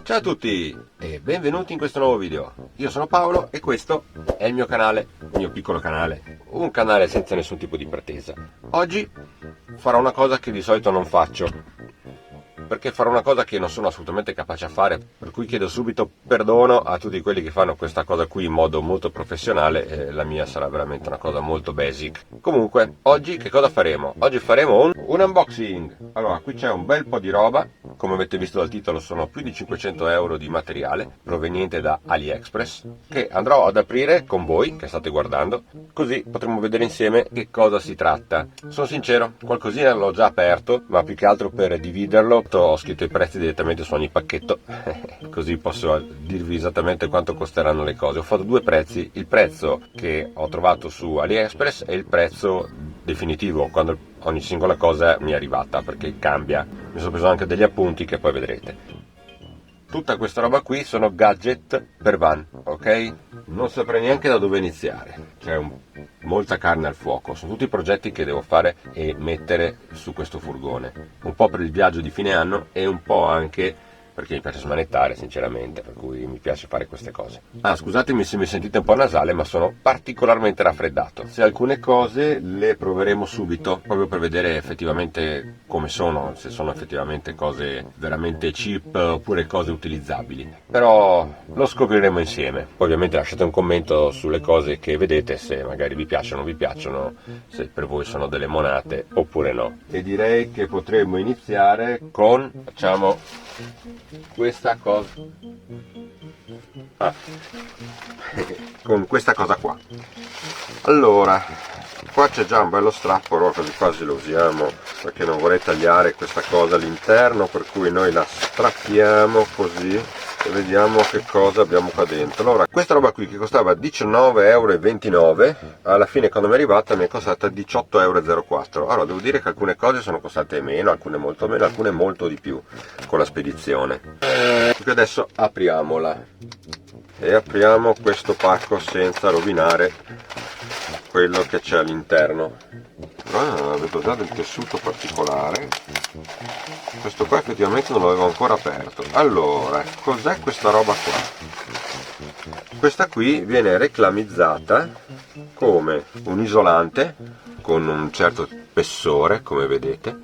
Ciao a tutti e benvenuti in questo nuovo video. Io sono Paolo e questo è il mio canale, il mio piccolo canale, un canale senza nessun tipo di pretesa. Oggi farò una cosa che di solito non faccio, perché farò una cosa che non sono assolutamente capace a fare, per cui chiedo subito perdono a tutti quelli che fanno questa cosa qui in modo molto professionale, e la mia sarà veramente una cosa molto basic. Comunque, oggi che cosa faremo? Oggi faremo un unboxing. Allora, qui c'è un bel po' di roba, come avete visto dal titolo sono più di 500 euro di materiale proveniente da AliExpress, che andrò ad aprire con voi che state guardando, così potremo vedere insieme che cosa si tratta. Sono sincero, qualcosina l'ho già aperto, ma più che altro per dividerlo ho scritto i prezzi direttamente su ogni pacchetto così posso dirvi esattamente quanto costeranno le cose. Ho fatto due prezzi, il prezzo che ho trovato su AliExpress e il prezzo definitivo quando ogni singola cosa mi è arrivata, perché cambia. Mi sono preso anche degli appunti che poi vedrete. Tutta questa roba qui sono gadget per van, ok? Non saprei neanche da dove iniziare, c'è molta carne al fuoco, sono tutti progetti che devo fare e mettere su questo furgone, un po' per il viaggio di fine anno e un po' anche perché mi piace smanettare sinceramente, per cui mi piace fare queste cose. Scusatemi se mi sentite un po' nasale, ma sono particolarmente raffreddato. Se alcune cose le proveremo subito, proprio per vedere effettivamente come sono, se sono effettivamente cose veramente cheap oppure cose utilizzabili. Però lo scopriremo insieme. Poi ovviamente lasciate un commento sulle cose che vedete, se magari vi piacciono o vi piacciono, se per voi sono delle monate oppure no. E direi che potremmo iniziare con, facciamo questa cosa, con questa cosa qua. Allora, qua c'è già un bello strappo, allora quasi quasi lo usiamo perché non vorrei tagliare questa cosa all'interno, per cui noi la strappiamo così e vediamo che cosa abbiamo qua dentro. Allora, questa roba qui che costava 19,29 euro, alla fine quando mi è arrivata mi è costata 18,04 euro. Allora, devo dire che alcune cose sono costate meno, alcune molto di più con la spedizione. Quindi adesso apriamola e apriamo questo pacco senza rovinare quello che c'è all'interno. Vedo già del tessuto particolare. Questo qua effettivamente non l'avevo ancora aperto. Allora, cos'è questa roba qua? Questa qui viene reclamizzata come un isolante con un certo spessore, come vedete,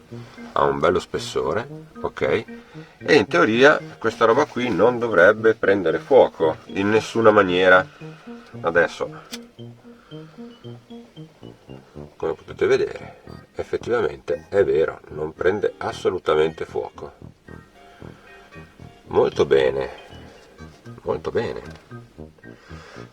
ha un bello spessore, ok? E in teoria questa roba qui non dovrebbe prendere fuoco in nessuna maniera. Adesso, come potete vedere, effettivamente è vero, non prende assolutamente fuoco. Molto bene, molto bene.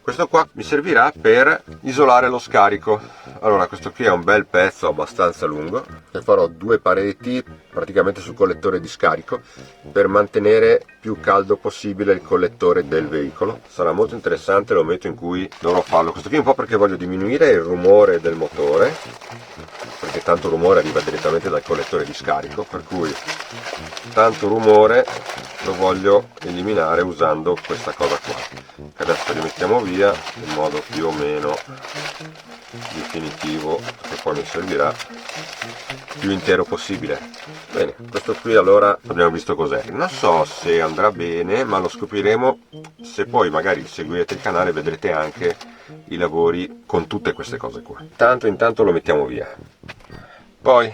Questo qua mi servirà per isolare lo scarico. Allora, questo qui è un bel pezzo abbastanza lungo e farò due pareti praticamente sul collettore di scarico per mantenere più caldo possibile il collettore del veicolo. Sarà molto interessante il momento in cui dovrò farlo. Questo qui un po' perché voglio diminuire il rumore del motore, perché tanto rumore arriva direttamente dal collettore di scarico, per cui tanto rumore lo voglio eliminare usando questa cosa qua, che adesso li mettiamo via in modo più o meno definitivo, che poi mi servirà più intero possibile. Bene, questo qui allora abbiamo visto cos'è. Non so se andrà bene, ma lo scopriremo se poi magari seguirete il canale, vedrete anche i lavori con tutte queste cose qua. Intanto lo mettiamo via. Poi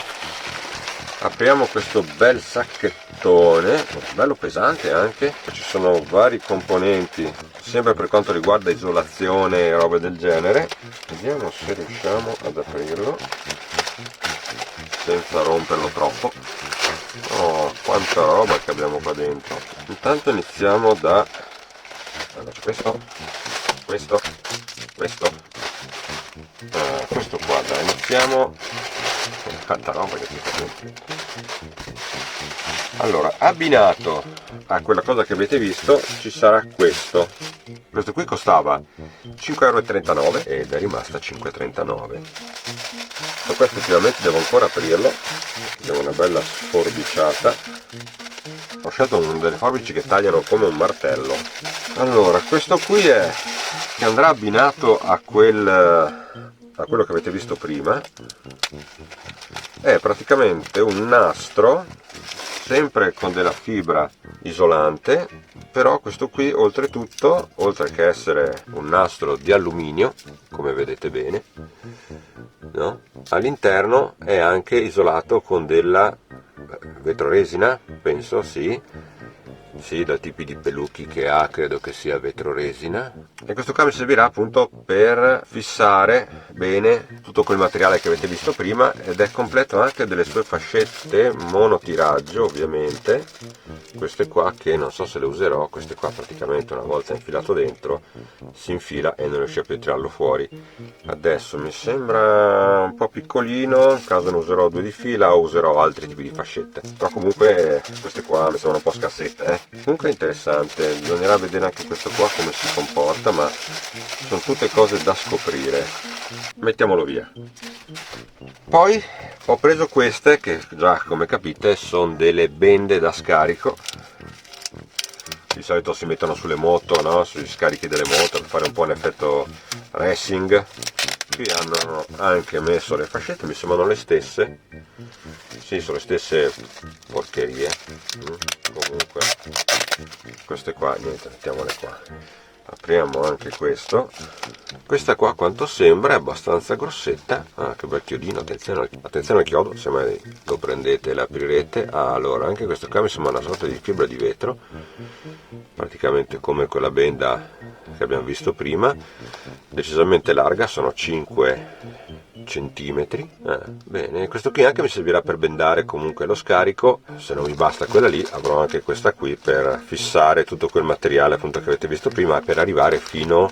apriamo questo bel sacchettone, bello pesante anche, ci sono vari componenti, sempre per quanto riguarda isolazione e robe del genere. Vediamo se riusciamo ad aprirlo senza romperlo troppo. Oh, quanta roba che abbiamo qua dentro. Intanto iniziamo da questo qua, dai, iniziamo. Tanta roba che c'è dentro. Allora, abbinato a quella cosa che avete visto ci sarà questo qui costava 5,39 euro ed è rimasta 5,39. Questo effettivamente devo ancora aprirlo, devo una bella sforbiciata. Ho scelto delle forbici che tagliano come un martello. Allora, questo qui è che andrà abbinato a quello che avete visto prima. È praticamente un nastro sempre con della fibra isolante, però questo qui oltretutto, oltre che essere un nastro di alluminio, come vedete bene, no? All'interno è anche isolato con della vetroresina, penso, sì, dai tipi di pelucchi che ha credo che sia vetroresina, e questo qua mi servirà appunto per fissare bene tutto quel materiale che avete visto prima, ed è completo anche delle sue fascette monotiraggio, ovviamente, queste qua che non so se le userò. Queste qua praticamente una volta infilato dentro si infila e non riesce più a tirarlo fuori. Adesso mi sembra un po' piccolino, in caso ne userò due di fila o userò altri tipi di fascette, però comunque queste qua mi sembrano un po' scarsette, Comunque è interessante, bisognerà vedere anche questo qua come si comporta, ma sono tutte cose da scoprire. Mettiamolo via. Poi ho preso queste che già, come capite, sono delle bende da scarico. Di solito si mettono sulle moto, no? Sugli scarichi delle moto per fare un po' l'effetto racing. Qui hanno anche messo le fascette, mi sembrano le stesse. Sì, sono le stesse porcherie. Comunque queste qua, niente, mettiamole qua. Apriamo anche questo. Questa qua, quanto sembra, è abbastanza grossetta. Ah, che bel chiodino, attenzione al chiodo, se mai lo prendete e l'aprirete. Allora, anche questo qua mi sembra una sorta di fibra di vetro, praticamente come quella benda che abbiamo visto prima, decisamente larga, sono 5 centimetri. Bene, questo qui anche mi servirà per bendare comunque lo scarico. Se non mi basta quella lì, avrò anche questa qui per fissare tutto quel materiale appunto che avete visto prima, per arrivare fino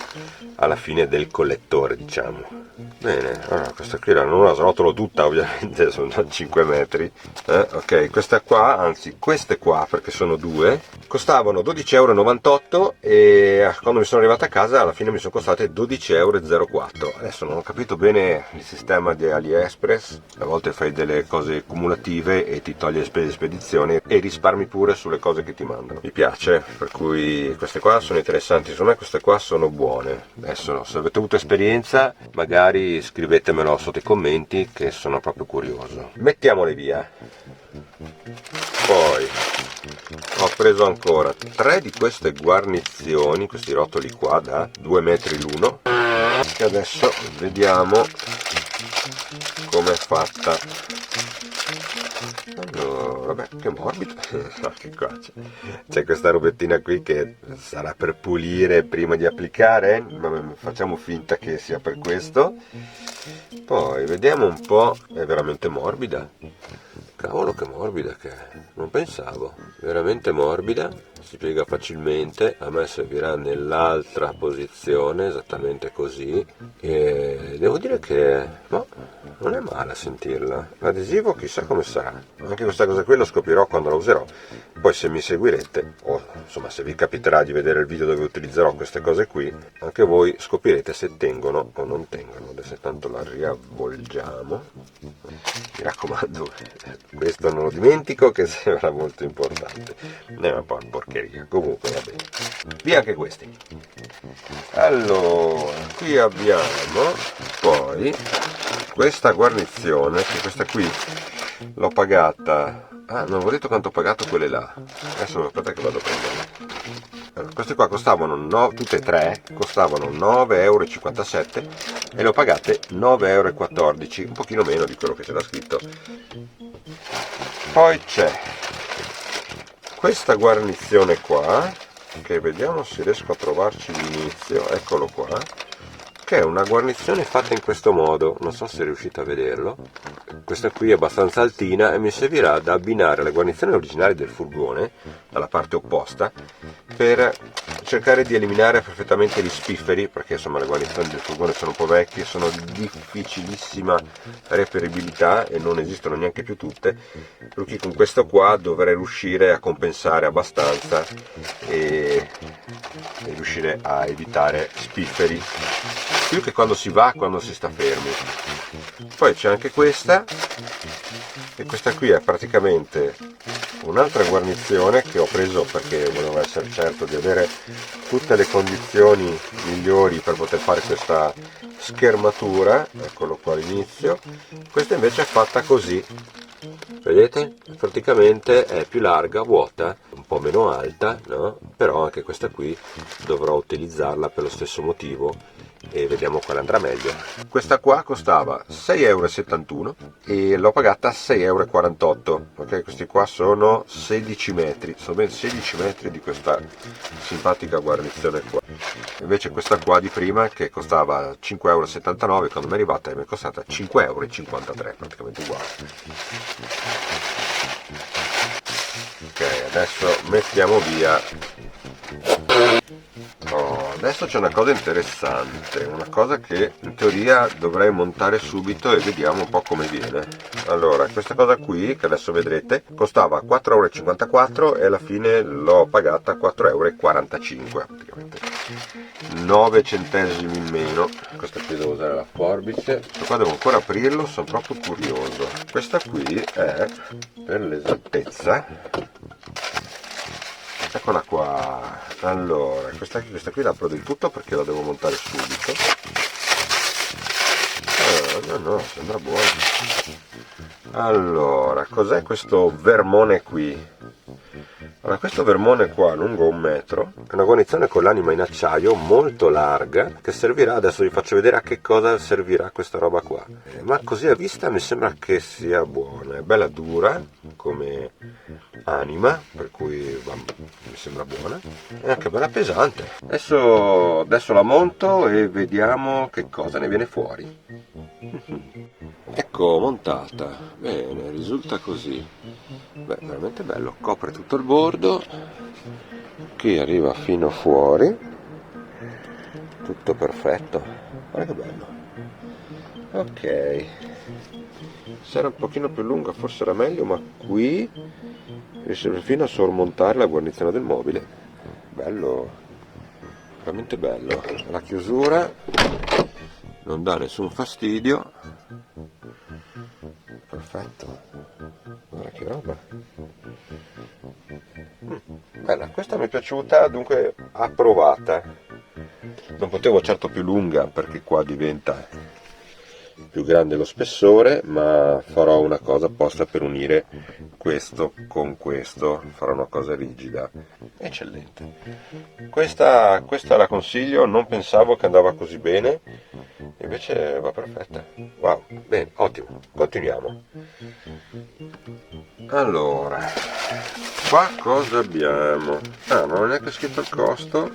alla fine del collettore, diciamo. Bene, allora questa qui non la srotolo tutta, ovviamente sono già 5 metri. Ok, questa qua, anzi queste qua, perché sono due, costavano 12,98 € e quando mi sono arrivato a casa alla fine mi sono costate 12,04 €. Adesso non ho capito bene il sistema di AliExpress, a volte fai delle cose cumulative e ti toglie le spese di spedizione e risparmi pure sulle cose che ti mandano. Mi piace, per cui queste qua sono interessanti, secondo me queste qua sono buone. Adesso se avete avuto esperienza magari scrivetemelo sotto i commenti, che sono proprio curioso. Mettiamole via. Poi ho preso ancora 3 di queste guarnizioni, questi rotoli qua da 2 metri l'uno, che adesso vediamo come è fatta. Allora, vabbè, che morbido. Che qua c'è questa robettina qui che sarà per pulire prima di applicare, ma facciamo finta che sia per questo. Poi vediamo un po', è veramente morbida. Cavolo, che morbida che è, non pensavo, veramente morbida, si piega facilmente. A me servirà nell'altra posizione, esattamente così, e devo dire che no, non è male a sentirla. L'adesivo chissà come sarà, anche questa cosa qui lo scoprirò quando la userò. Poi se mi seguirete, o insomma se vi capiterà di vedere il video dove utilizzerò queste cose qui, anche voi scoprirete se tengono o non tengono. Adesso tanto la riavvolgiamo, mi raccomando, questo non lo dimentico, che sembra molto importante. È un po' una porcheria, comunque va bene. Via anche questi. Allora, qui abbiamo poi questa guarnizione, che questa qui l'ho pagata. Ah, non avevo detto quanto ho pagato quelle là. Adesso aspetta che vado a prenderle. Allora, queste qua costavano, tutte e tre, costavano 9,57 € e le ho pagate 9,14 €, un pochino meno di quello che c'era scritto. Poi c'è questa guarnizione qua, che vediamo se riesco a trovarci l'inizio, eccolo qua, che è una guarnizione fatta in questo modo, non so se riuscite a vederlo. Questa qui è abbastanza altina e mi servirà ad abbinare le guarnizioni originali del furgone dalla parte opposta, per cercare di eliminare perfettamente gli spifferi, perché insomma le guarnizioni del furgone sono un po' vecchie, sono di difficilissima reperibilità e non esistono neanche più tutte, per cui con questo qua dovrei riuscire a compensare abbastanza e riuscire a evitare spifferi, più che quando si va, quando si sta fermi. Poi c'è anche questa, e questa qui è praticamente un'altra guarnizione che ho preso perché volevo essere certo di avere tutte le condizioni migliori per poter fare questa schermatura. Eccolo qua all'inizio. Questa invece è fatta così, Vedete? Praticamente è più larga, vuota, un po' meno alta, no? Però anche questa qui dovrò utilizzarla per lo stesso motivo e vediamo quale andrà meglio. Questa qua costava 6,71 € e l'ho pagata 6,48 €. Ok, questi qua sono 16 metri, sono ben 16 metri di questa simpatica guarnizione qua. Invece questa qua di prima, che costava 5,79 €, quando mi è arrivata mi è costata 5,53 €, praticamente uguale. Ok, adesso mettiamo via. Oh, adesso c'è una cosa interessante, una cosa che in teoria dovrei montare subito e vediamo un po' come viene. Allora, questa cosa qui, che adesso vedrete, costava 4,54 € e alla fine l'ho pagata 4,45 €, praticamente 9 centesimi in meno. Questa qui devo usare la forbice, questo qua devo ancora aprirlo, sono proprio curioso. Questa qui è, per l'esattezza, eccola qua. Allora, questa qui la apro del tutto perché la devo montare subito. No, sembra buono. Allora, cos'è questo vermone qui? Allora, questo vermone qua, lungo 1 metro, è una guarnizione con l'anima in acciaio molto larga, che servirà, adesso vi faccio vedere a che cosa servirà questa roba qua. Ma così a vista mi sembra che sia buona, è bella dura come anima, per cui mi sembra buona, è anche bella pesante. Adesso la monto e vediamo che cosa ne viene fuori. Ecco, montata. Bene, risulta così. Beh, veramente bello. Copre tutto il bordo, che arriva fino fuori. Tutto perfetto. Guarda che bello. Ok. Se era un pochino più lunga forse era meglio, ma qui riesce perfino a sormontare la guarnizione del mobile. Bello. Veramente bello. La chiusura non dà nessun fastidio. Perfetto, guarda che roba. Bella, questa mi è piaciuta, dunque approvata. Non potevo certo più lunga perché qua diventa più grande lo spessore, ma farò una cosa apposta per unire questo con questo, farò una cosa rigida. Eccellente. Questa la consiglio, non pensavo che andava così bene, invece va perfetta. Wow, bene, ottimo, continuiamo. Allora, qua cosa abbiamo? Ah, non è neanche scritto il costo.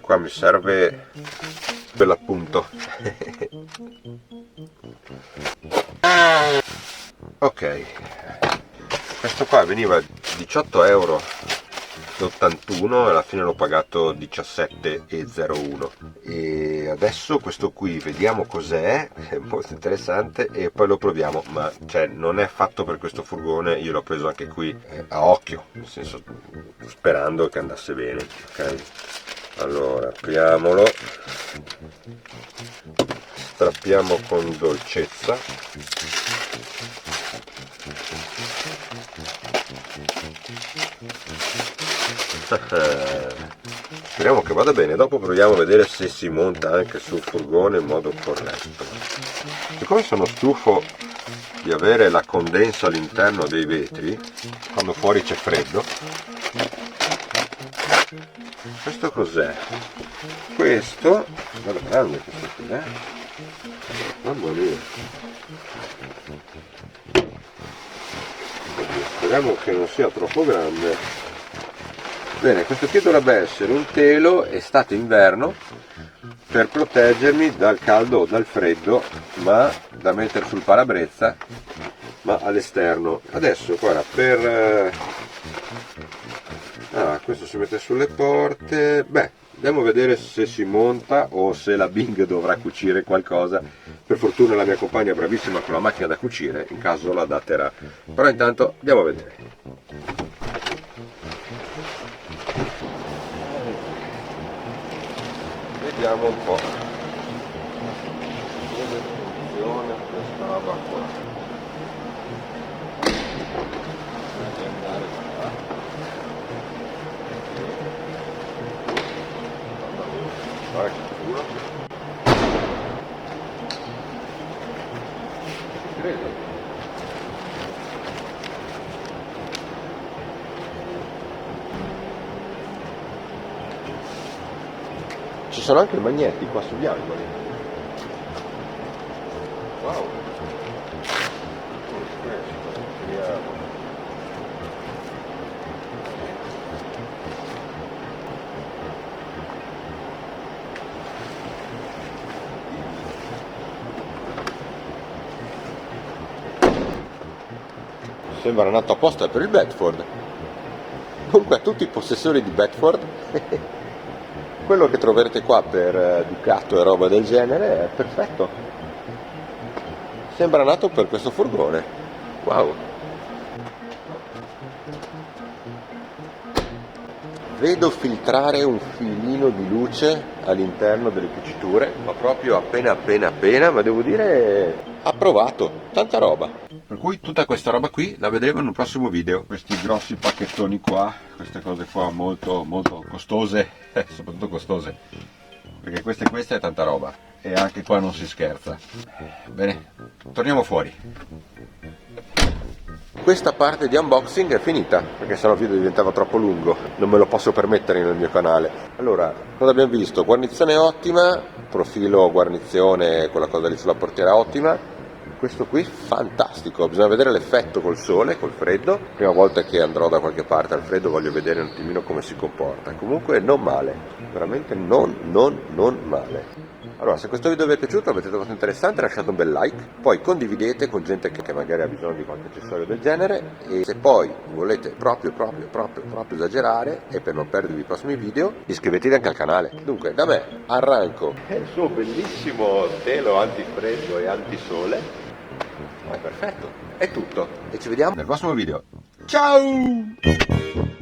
Qua mi serve quell'appunto. Ok, questo qua veniva 18,81 € e alla fine l'ho pagato 17,01 € e adesso questo qui vediamo cos'è, è molto interessante e poi lo proviamo, ma cioè, non è fatto per questo furgone, io l'ho preso anche qui a occhio, nel senso sperando che andasse bene. Ok, allora apriamolo, strappiamo con dolcezza. Speriamo che vada bene, dopo proviamo a vedere se si monta anche sul furgone in modo corretto. Siccome sono stufo di avere la condensa all'interno dei vetri quando fuori c'è freddo, questo cos'è? Questo, guarda grande questo qui, mamma mia. Speriamo che non sia troppo grande. Bene, questo qui dovrebbe essere un telo estate inverno per proteggermi dal caldo o dal freddo, ma da mettere sul parabrezza, ma all'esterno. Adesso guarda, questo si mette sulle porte. Beh, andiamo a vedere se si monta o se la Bing dovrà cucire qualcosa. Per fortuna la mia compagna è bravissima con la macchina da cucire, in caso la adatterà. Però intanto andiamo a vedere. Vediamo un po' come funziona questa roba qua. Guarda che culo. preso. Ci sono anche i magneti qua sugli angoli. Wow. Vediamo. Sembra nato apposta per il Bedford. Comunque a tutti i possessori di Bedford quello che troverete qua per Ducato e roba del genere è perfetto. Sembra nato per questo furgone. Wow. Vedo filtrare un filino di luce all'interno delle cuciture, ma proprio appena, ma devo dire approvato, tanta roba. Per cui tutta questa roba qui la vedremo in un prossimo video. Questi grossi pacchettoni qua, queste cose qua molto costose, soprattutto costose, perché questa è tanta roba e anche qua non si scherza. Bene, torniamo fuori. Questa parte di unboxing è finita, perché sennò il video diventava troppo lungo, non me lo posso permettere nel mio canale. Allora, cosa abbiamo visto? Guarnizione ottima, profilo guarnizione, quella cosa lì sulla portiera ottima. Questo qui fantastico, bisogna vedere l'effetto col sole, col freddo. Prima volta che andrò da qualche parte al freddo voglio vedere un attimino come si comporta. Comunque non male, veramente non male. Allora, se questo video vi è piaciuto, avete trovato interessante, lasciate un bel like, poi condividete con gente che magari ha bisogno di qualche accessorio del genere, e se poi volete proprio esagerare e per non perdervi i prossimi video, iscrivetevi anche al canale. Dunque, da me, Arranco e il suo bellissimo telo antifreddo e antisole, ma è perfetto, è tutto, e ci vediamo nel prossimo video. Ciao!